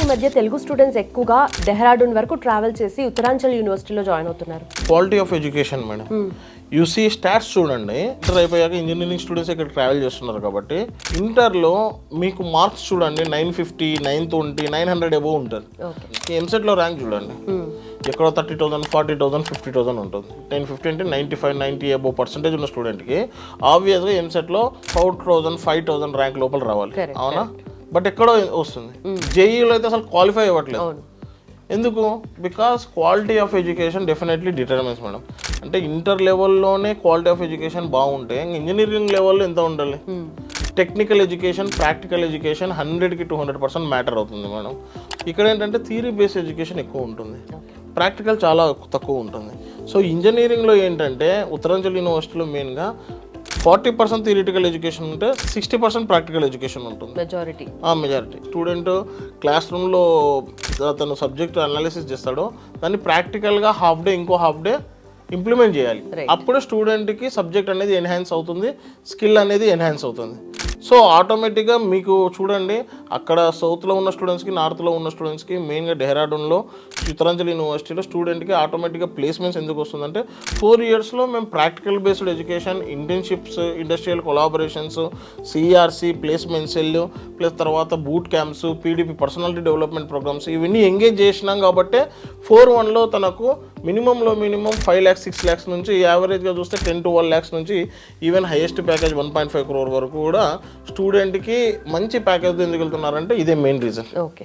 మధ్య తెలుగు స్టూడెంట్స్ ఎక్కువగా డెహ్రాడూన్ వరకు ట్రావెల్ చేసి ఉత్తరాంచల్ యూనివర్సిటీలో జాయిన్ అవుతున్నారు. Quality of education madam, UC stats చూడండి. ఇంటర్ అయిపోయాక ఇంజనీరింగ్ స్టూడెంట్స్ ఇక్కడ ట్రావెల్ చేస్తున్నారు కాబట్టి ఇంటర్లో మీకు మార్క్స్ చూడండి 950, 920, 900 అబోవ్ ఉంటుంది. ఎంసెట్లో ర్యాంక్ చూడండి ఎక్కడో 30,000, 40,000, 50,000 ఉంటుంది. 1050 అంటే 95, 90 అబోవ్ పర్సెంటేజ్ ఉన్న స్టూడెంట్కి ఆబ్వియస్గా ఎంసెట్లో 4,000, 5,000 ర్యాంక్ లోపల రావాలి, అవునా? బట్ ఎక్కడో వస్తుంది. జేఈలో అయితే అసలు క్వాలిఫై అవ్వట్లేదు. ఎందుకు? Because quality of education definitely determines madam. అంటే ఇంటర్ లెవెల్లోనే క్వాలిటీ ఆఫ్ ఎడ్యుకేషన్ బాగుంటే ఇంజనీరింగ్ లెవెల్లో ఎంత ఉండాలి? టెక్నికల్ ఎడ్యుకేషన్, ప్రాక్టికల్ ఎడ్యుకేషన్ 100కి 200% మ్యాటర్ అవుతుంది మేడం. ఇక్కడ ఏంటంటే థియరీ బేస్డ్ ఎడ్యుకేషన్ ఎక్కువ ఉంటుంది, ప్రాక్టికల్ చాలా తక్కువ ఉంటుంది. సో ఇంజనీరింగ్లో ఏంటంటే ఉత్తరాంచల్ యూనివర్సిటీలో మెయిన్గా 40% థియరిటికల్ ఎడ్యుకేషన్ ఉంటే 60% ప్రాక్టికల్ ఎడ్యుకేషన్ ఉంటుంది. మెజారిటీ స్టూడెంట్ క్లాస్ రూమ్లో తను సబ్జెక్ట్ అనాలిసిస్ చేస్తాడో దాన్ని ప్రాక్టికల్గా హాఫ్ డే ఇంకో హాఫ్ డే ఇంప్లిమెంట్ చేయాలి. అప్పుడే స్టూడెంట్కి సబ్జెక్ట్ అనేది ఎన్హాన్స్ అవుతుంది, స్కిల్ అనేది ఎన్హాన్స్ అవుతుంది. సో ఆటోమేటిక్గా మీకు చూడండి అక్కడ సౌత్లో ఉన్న స్టూడెంట్స్కి, నార్త్లో ఉన్న స్టూడెంట్స్కి, మెయిన్గా డెహ్రాడూన్లో ఉత్తరాంచల్ యూనివర్సిటీలో స్టూడెంట్కి ఆటోమేటిక్గా ప్లేస్మెంట్స్ ఎందుకు వస్తుందంటే 4 yearsలో మేము practical based education, internships, industrial collaborations, CRC, placement cell, plus తర్వాత boot camps, PDP personality development programmes ఇవన్నీ ఎంగేజ్ చేసినాం కాబట్టి 4-1లో తనకు మినిమం 5 lakhs, 6 lakhs నుంచి యావరేజ్గా చూస్తే 10 to 12 lakhs నుంచి ఈవెన్ హైయెస్ట్ ప్యాకేజ్ 1.5 crore వరకు కూడా స్టూడెంట్కి మంచి ప్యాకేజ్ ఎందుకు వెళ్తున్నారంటే ఇదే మెయిన్ రీజన్. ఓకే.